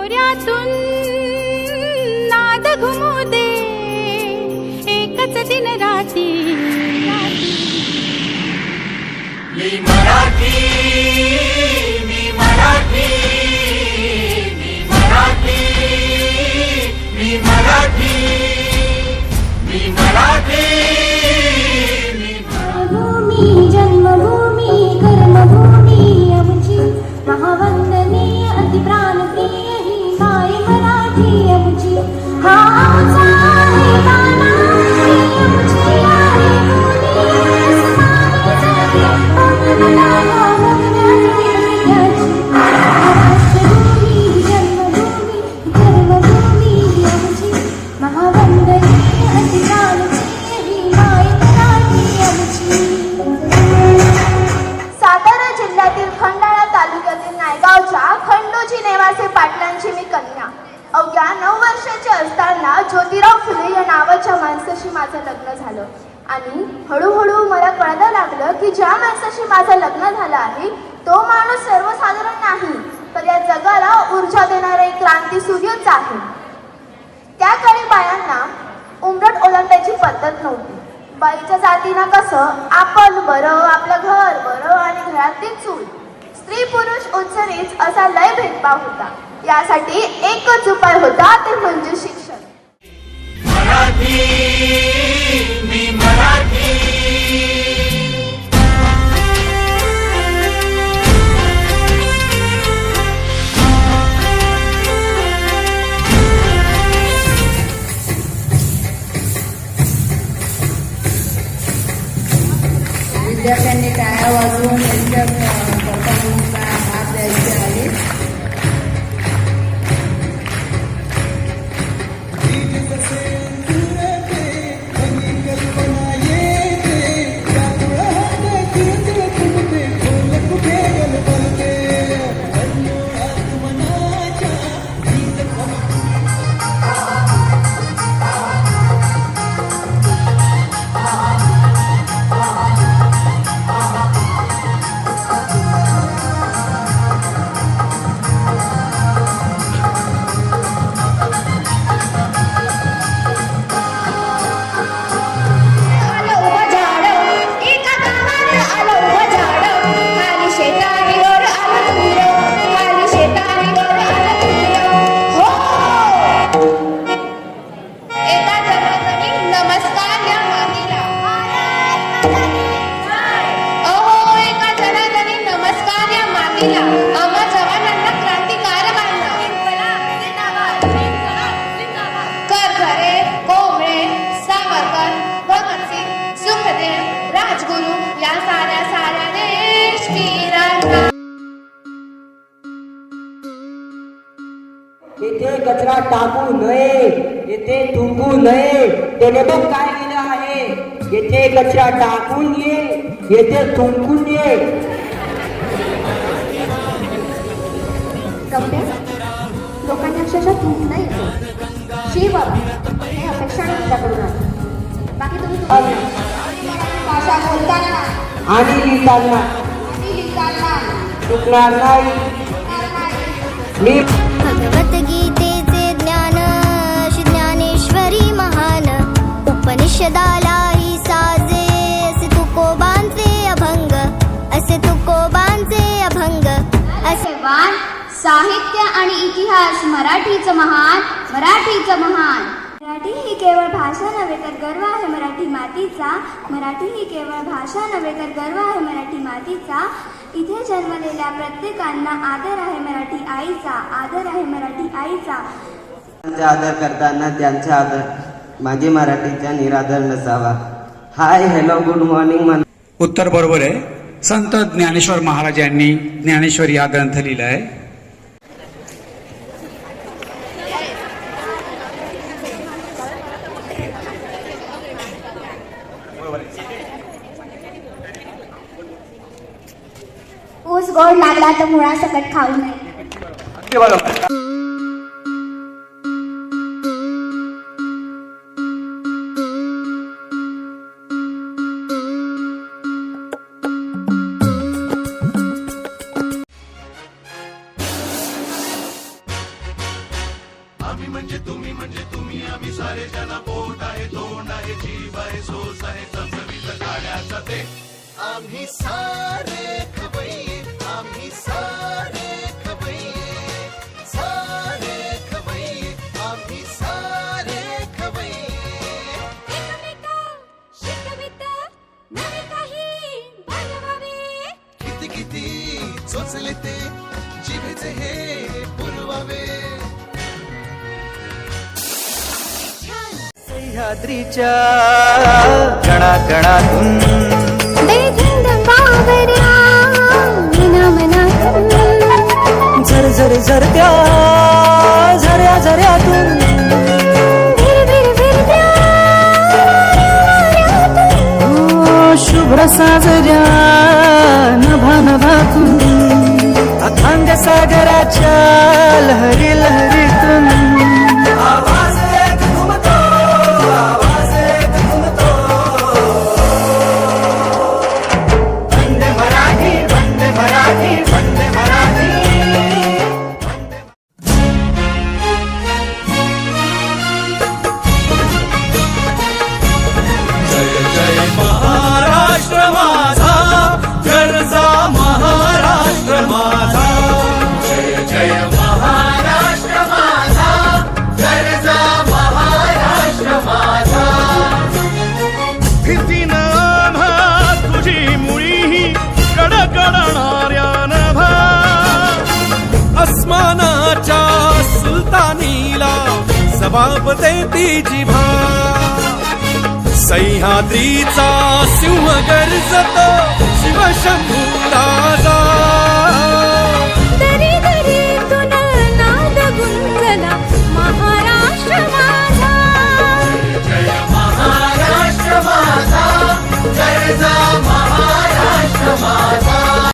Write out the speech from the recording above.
भोवऱ्यातून नाद घुमू दे एकच दिन राती मी मराठी मी मराठी मी मराठी मी मराठी मी मराठी भूमी जन्मभूमी कर्मभूमी आमची महावंदनीय अतिप्राणप्रिय ही माय मराठी आमची हा आमचा आहे गाणं ही आमची आहे बोली अस्मानी जाती मला बघण्याची राष्ट्रभूमी जन्मभूमी कर्मभूमी आमची महावंदनीय अतिप्राणप्रिय ही माय मराठी आमची. सातारा जिल्ह्यातील खंडाळा तालुक्यातील नायगावच्या खंडोजी नेवासे पाटलांची मी कन्या. अवघ्या 9 वर्षाची असताना ज्योतिराव फुले या नावाच्या माणसाशी माझं लग्न झालं आणि हळूहळू मला कळायला लागलं की ज्या माणसाशी माझं लग्न झालं आहे तो माणूस सर्वसाधारण नाही तर या जगाला ऊर्जा देणारा एक क्रांती सूर्यच आहे. त्या काळी बायांना उंबरठ ओलांडायची पद्धत नव्हती. बाईच्या जातीनं कसं आपण बरं आपलं घर बरं आणि घरातील चूल स्त्री पुरुष उच्च नीच असा लय भेदभाव होता. यासाठी एकच उपाय होता ते म्हणजे शिक्षण. मराठी मी मराठी विद्यार्थ्यांनी टाळ्या वाजवून यांच्या परफॉर्मन्सला भाग द्यायचे आहे. येथे कचरा टाकू नये, येथे थुंकू नये. त्याने बघ काय लिहिलं आहे, येथे कचरा टाकून ये, येथे थुंकून ये. लोकांनी अक्षरशः थुंकणं येतो. शिव हे अपेक्षा नाही तुझ्याकडून आहे. बाकी तुम्ही भाषा बोलताना आणि लिहिताना चुकणार नाही. मी भगवद्गीतेचे ज्ञान श्री ज्ञानेश्वरी महान उपनिषदालाही साजे असे तुकोबांचे अभंग असे तुकोबांचे अभंग असे वान साहित्य आणि इतिहास मराठीचं महान मराठीचं महान. मराठी ही केवळ भाषा नव्हे तर गर्व आहे मराठी मातीचा. मराठी ही केवळ भाषा नव्हे तर गर्व आहे मराठी मातीचा. इथे जन्मलेल्या प्रत्येकांना आदर आहे मराठी आईचा. आदर आहे मराठी आईचा. आदर करताना त्यांचा आदर माझी मराठीचा निरादर नसावा. Hi hello good morning. उत्तर बरोबर आहे. संत ज्ञानेश्वर महाराज यांनी ज्ञानेश्वरी हा ग्रंथ लिहिला आहे. ऊस गोड लागला तर मुळासकट खाऊ नये. आम्ही म्हणजे तुम्ही आम्ही सारे जना पोट आहे तोंड आहे जीव आहे सोस आहे चमचमीत गाण्याचा ते आम्ही सारे खवय्ये आम्ही सारे खवय्ये आम्ही सारे खवय्ये एकमेका शिकवित नवे काही बनवावे किती किती चोचले ते जिभेचे हे पुरवावे सह्याद्रीच्या कणाकणातून बेधुंद बावऱ्या मनामनातून झरझर झरत्या झऱ्या झऱ्यातून भिरभिरभिरत्या ओ, शुभ्र साजऱ्या नभा नभातून अथांग सागराच्या लहरी लहरीतून आवाज एक घुमतो आवाज एक घुमतो वंदे मराठी वंदे मराठी वंदे मराठी जय जय महाराष्ट्र माझा गरजा महाराष्ट्र माझा जय जय महाराष्ट्र माझा गरजा महाराष्ट्र माझा भीतीनं आम्हा तुझी मुळी कडकडणाऱ्या नभा अस्मानाच्या सुलतानीला जबाब देती जिभा सह्याद्रीचा सिंह गर्जतो शिवशंभू राजा